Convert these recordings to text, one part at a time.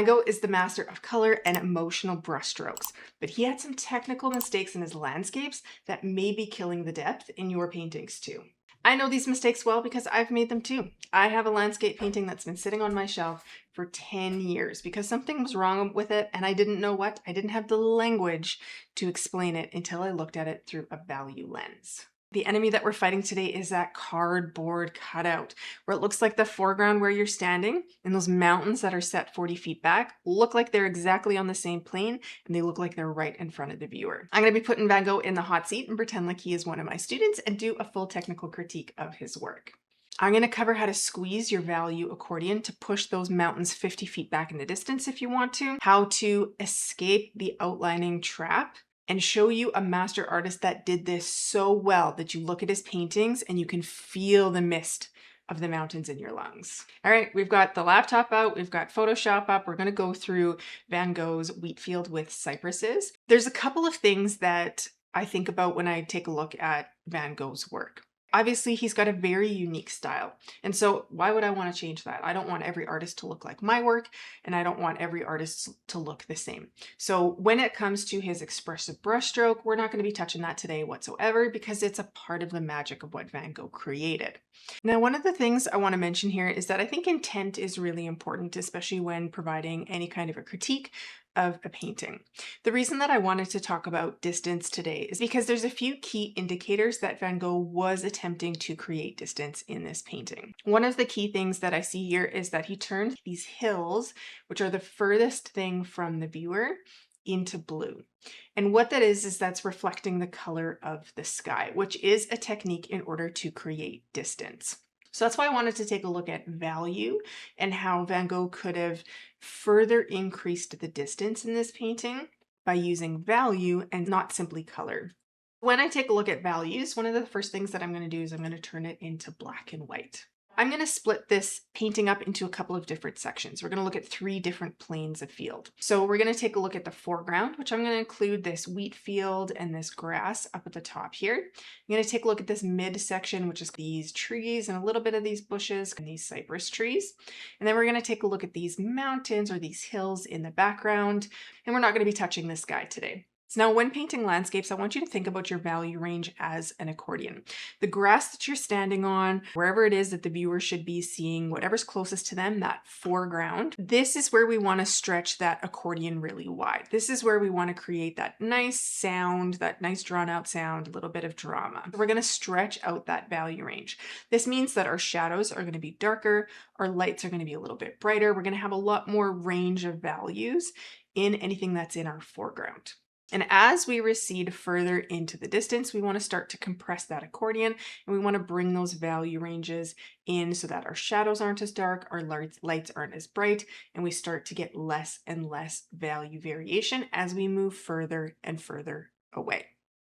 Van Gogh is the master of color and emotional brushstrokes, but he had some technical mistakes in his landscapes that may be killing the depth in your paintings too. I know these mistakes well because I've made them too. I have a landscape painting that's been sitting on my shelf for 10 years because something was wrong with it and I didn't know what. I didn't have the language to explain it until I looked at it through a value lens. The enemy that we're fighting today is that cardboard cutout, where it looks like the foreground where you're standing and those mountains that are set 40 feet back look like they're exactly on the same plane and they look like they're right in front of the viewer. I'm going to be putting Van Gogh in the hot seat and pretend like he is one of my students and do a full technical critique of his work. I'm going to cover how to squeeze your value accordion to push those mountains 50 feet back in the distance if you want to, how to escape the outlining trap, and show you a master artist that did this so well that you look at his paintings and you can feel the mist of the mountains in your lungs. All right, we've got the laptop out, we've got Photoshop up. We're going to go through Van Gogh's Wheatfield with Cypresses. There's a couple of things that I think about when I take a look at Van Gogh's work. Obviously, he's got a very unique style. And so why would I want to change that? I don't want every artist to look like my work, and I don't want every artist to look the same. So when it comes to his expressive brushstroke, we're not going to be touching that today whatsoever because it's a part of the magic of what Van Gogh created. Now, one of the things I want to mention here is that I think intent is really important, especially when providing any kind of a critique of a painting. The reason that I wanted to talk about distance today is because there's a few key indicators that Van Gogh was attempting to create distance in this painting. One of the key things that I see here is that he turned these hills, which are the furthest thing from the viewer, into blue. And what that is that's reflecting the color of the sky, which is a technique in order to create distance. So that's why I wanted to take a look at value and how Van Gogh could have further increased the distance in this painting by using value and not simply color. When I take a look at values, one of the first things that I'm going to do is I'm going to turn it into black and white. I'm going to split this painting up into a couple of different sections. We're going to look at 3 different planes of field. So we're going to take a look at the foreground, which I'm going to include this wheat field and this grass up at the top here. I'm going to take a look at this mid section, which is these trees and a little bit of these bushes and these cypress trees. And then we're going to take a look at these mountains or these hills in the background. And we're not going to be touching this sky today. So now when painting landscapes, I want you to think about your value range as an accordion. The grass that you're standing on, wherever it is that the viewer should be seeing, whatever's closest to them, that foreground, this is where we want to stretch that accordion really wide. This is where we want to create that nice sound, that nice drawn out sound, a little bit of drama. We're going to stretch out that value range. This means that our shadows are going to be darker, our lights are going to be a little bit brighter. We're going to have a lot more range of values in anything that's in our foreground. And as we recede further into the distance, we want to start to compress that accordion and we want to bring those value ranges in so that our shadows aren't as dark, our lights aren't as bright, and we start to get less and less value variation as we move further and further away.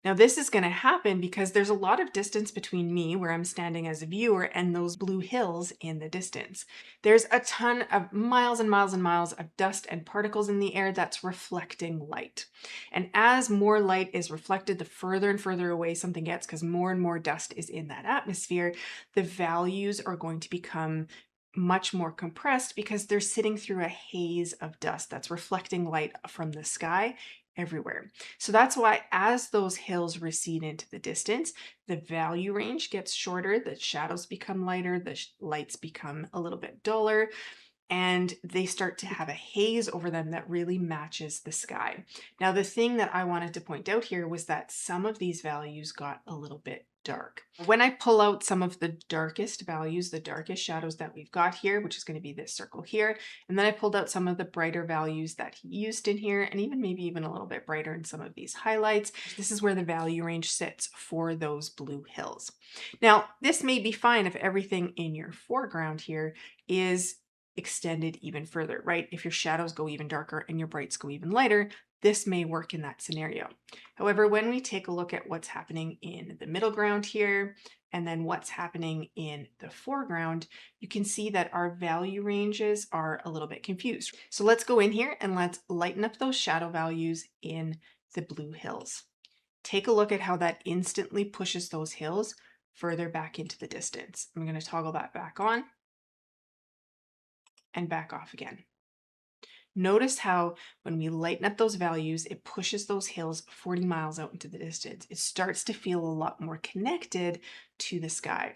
Now this is going to happen because there's a lot of distance between me, where I'm standing as a viewer, and those blue hills in the distance. There's a ton of miles and miles and miles of dust and particles in the air that's reflecting light. And as more light is reflected, the further and further away something gets, because more and more dust is in that atmosphere, the values are going to become much more compressed because they're sitting through a haze of dust that's reflecting light from the sky everywhere. So that's why as those hills recede into the distance, the value range gets shorter, the shadows become lighter, the lights become a little bit duller, and they start to have a haze over them that really matches the sky. Now, the thing that I wanted to point out here was that some of these values got a little bit dark. When I pull out some of the darkest values, the darkest shadows that we've got here, which is going to be this circle here, and then I pulled out some of the brighter values that he used in here, and maybe even a little bit brighter in some of these highlights, this is where the value range sits for those blue hills. Now, this may be fine if everything in your foreground here is extended even further, right? If your shadows go even darker and your brights go even lighter, this may work in that scenario. However, when we take a look at what's happening in the middle ground here, and then what's happening in the foreground, you can see that our value ranges are a little bit confused. So let's go in here and let's lighten up those shadow values in the blue hills. Take a look at how that instantly pushes those hills further back into the distance. I'm going to toggle that back on and back off again. Notice how when we lighten up those values, it pushes those hills 40 miles out into the distance. It starts to feel a lot more connected to the sky.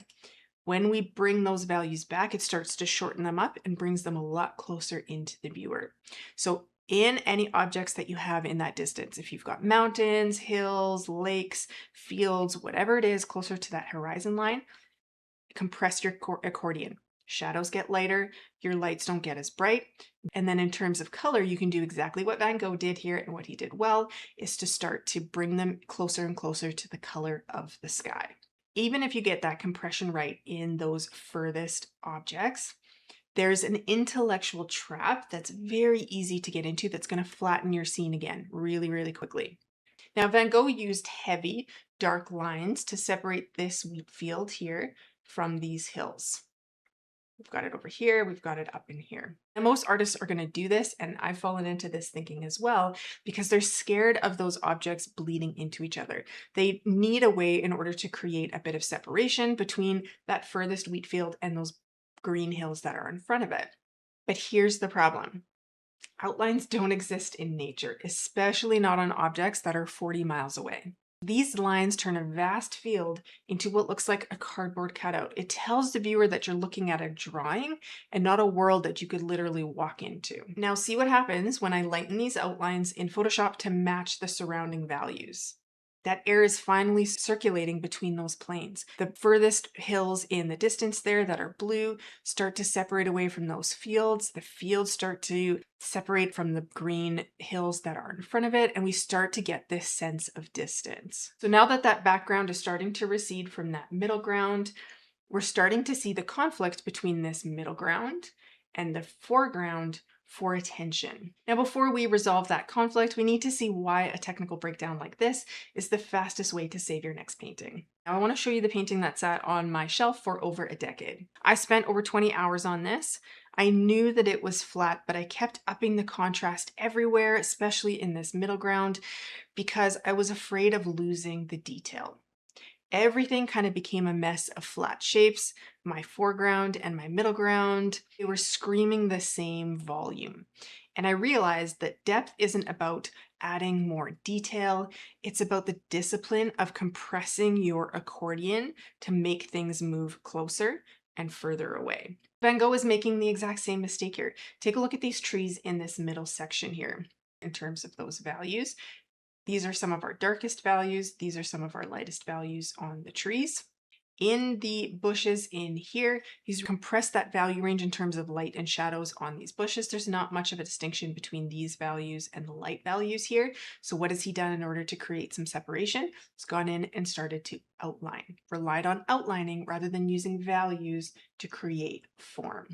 When we bring those values back, it starts to shorten them up and brings them a lot closer into the viewer. So in any objects that you have in that distance, if you've got mountains, hills, lakes, fields, whatever it is closer to that horizon line, compress your accordion. Shadows get lighter, your lights don't get as bright. And then in terms of color, you can do exactly what Van Gogh did here, and what he did well is to start to bring them closer and closer to the color of the sky. Even if you get that compression right in those furthest objects, there's an intellectual trap that's very easy to get into that's going to flatten your scene again really, really quickly. Now, Van Gogh used heavy, dark lines to separate this wheat field here from these hills. We've got it over here, we've got it up in here. And most artists are going to do this, and I've fallen into this thinking as well, because they're scared of those objects bleeding into each other. They need a way in order to create a bit of separation between that furthest wheat field and those green hills that are in front of it. But here's the problem. Outlines don't exist in nature, especially not on objects that are 40 miles away. These lines turn a vast field into what looks like a cardboard cutout. It tells the viewer that you're looking at a drawing and not a world that you could literally walk into. Now see what happens when I lighten these outlines in Photoshop to match the surrounding values. That air is finally circulating between those planes. The furthest hills in the distance there that are blue start to separate away from those fields. The fields start to separate from the green hills that are in front of it, and we start to get this sense of distance. So now that that background is starting to recede from that middle ground, we're starting to see the conflict between this middle ground and the foreground for attention. Now, before we resolve that conflict, we need to see why a technical breakdown like this is the fastest way to save your next painting. Now, I want to show you the painting that sat on my shelf for over a decade. I spent over 20 hours on this. I knew that it was flat, but I kept upping the contrast everywhere, especially in this middle ground, because I was afraid of losing the detail. Everything kind of became a mess of flat shapes. My foreground and my middle ground, they were screaming the same volume. And I realized that depth isn't about adding more detail. It's about the discipline of compressing your accordion to make things move closer and further away. Van Gogh is making the exact same mistake here. Take a look at these trees in this middle section here in terms of those values. These are some of our darkest values. These are some of our lightest values on the trees. In the bushes in here, he's compressed that value range in terms of light and shadows on these bushes. There's not much of a distinction between these values and the light values here. So what has he done in order to create some separation? He's gone in and started to outline, relied on outlining rather than using values to create form.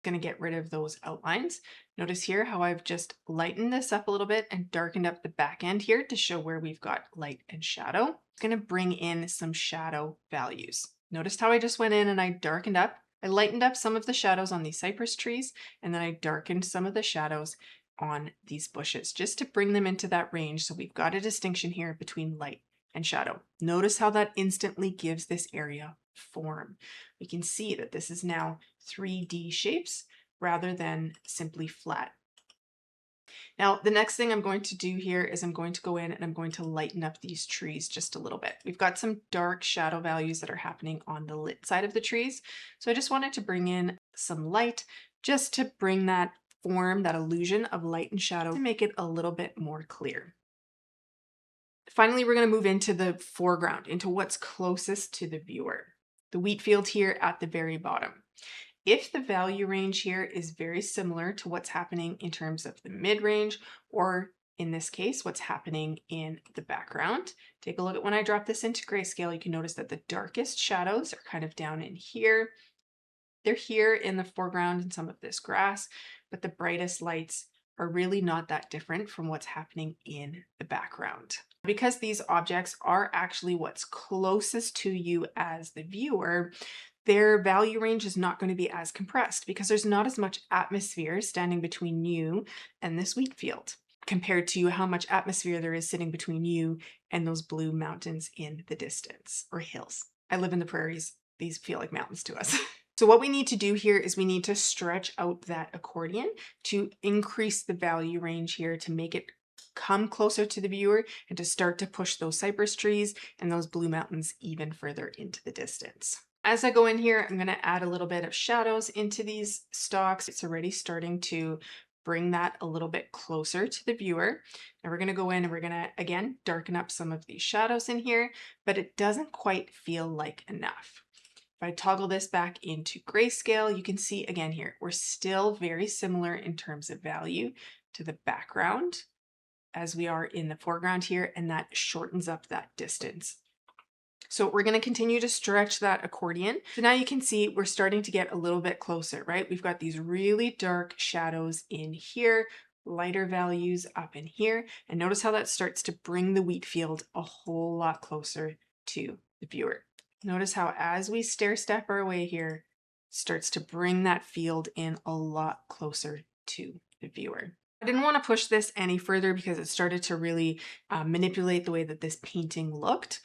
Going to get rid of those outlines. Notice here how I've just lightened this up a little bit and darkened up the back end here to show where we've got light and shadow. I'm going to bring in some shadow values. Notice how I just went in and I darkened up. I lightened up some of the shadows on these cypress trees, and then I darkened some of the shadows on these bushes just to bring them into that range. So we've got a distinction here between light and shadow. Notice how that instantly gives this area form. We can see that this is now 3D shapes rather than simply flat. Now, the next thing I'm going to do here is I'm going to go in and I'm going to lighten up these trees just a little bit. We've got some dark shadow values that are happening on the lit side of the trees. So I just wanted to bring in some light just to bring that form, that illusion of light and shadow, to make it a little bit more clear. Finally, we're going to move into the foreground, into what's closest to the viewer. The wheat field here at the very bottom. If the value range here is very similar to what's happening in terms of the mid-range, or in this case, what's happening in the background, take a look at when I drop this into grayscale, you can notice that the darkest shadows are kind of down in here. They're here in the foreground in some of this grass, but the brightest lights are really not that different from what's happening in the background. Because these objects are actually what's closest to you as the viewer, their value range is not going to be as compressed because there's not as much atmosphere standing between you and this wheat field compared to how much atmosphere there is sitting between you and those blue mountains in the distance, or hills. I live in the prairies. These feel like mountains to us. So what we need to do here is we need to stretch out that accordion to increase the value range here to make it come closer to the viewer and to start to push those cypress trees and those blue mountains even further into the distance. As I go in here, I'm going to add a little bit of shadows into these stalks. It's already starting to bring that a little bit closer to the viewer. Now we're going to go in and we're going to, again, darken up some of these shadows in here, but it doesn't quite feel like enough. If I toggle this back into grayscale, you can see again here, we're still very similar in terms of value to the background as we are in the foreground here, and that shortens up that distance. So we're going to continue to stretch that accordion. So now you can see we're starting to get a little bit closer, right? We've got these really dark shadows in here, lighter values up in here. And notice how that starts to bring the Wheatfield a whole lot closer to the viewer. Notice how as we stair step our way here, starts to bring that field in a lot closer to the viewer. I didn't want to push this any further because it started to really manipulate the way that this painting looked.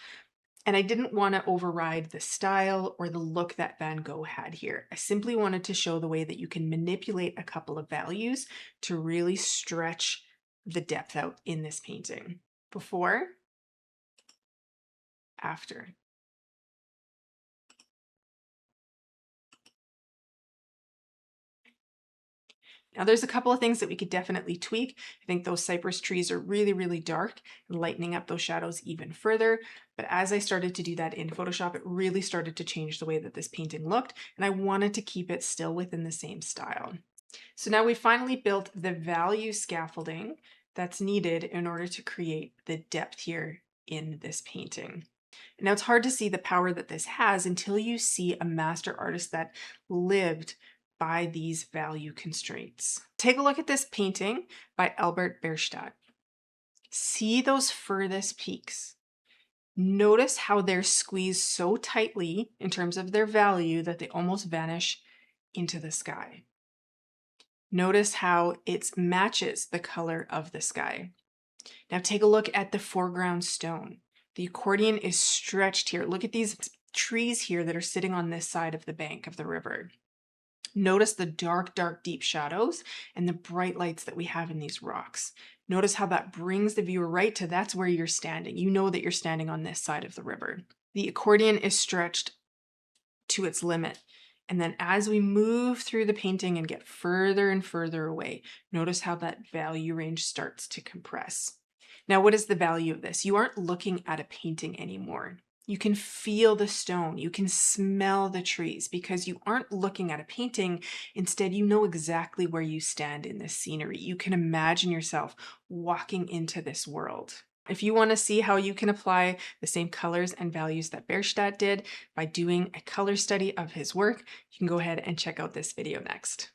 And I didn't want to override the style or the look that Van Gogh had here. I simply wanted to show the way that you can manipulate a couple of values to really stretch the depth out in this painting. Before, after. Now there's a couple of things that we could definitely tweak. I think those cypress trees are really, really dark and lightening up those shadows even further. But as I started to do that in Photoshop, it really started to change the way that this painting looked. And I wanted to keep it still within the same style. So now we finally built the value scaffolding that's needed in order to create the depth here in this painting. Now it's hard to see the power that this has until you see a master artist that lived by these value constraints. Take a look at this painting by Bierstadt. See those furthest peaks. Notice how they're squeezed so tightly in terms of their value that they almost vanish into the sky. Notice how it matches the color of the sky. Now take a look at the foreground stone. The accordion is stretched here. Look at these trees here that are sitting on this side of the bank of the river. Notice the dark, dark, deep shadows and the bright lights that we have in these rocks. Notice how that brings the viewer right to that's where you're standing. You know that you're standing on this side of the river. The accordion is stretched to its limit. And then as we move through the painting and get further and further away, notice how that value range starts to compress. Now, what is the value of this? You aren't looking at a painting anymore. You can feel the stone, you can smell the trees because you aren't looking at a painting. Instead, you know exactly where you stand in this scenery. You can imagine yourself walking into this world. If you want to see how you can apply the same colors and values that Bierstadt did by doing a color study of his work, you can go ahead and check out this video next.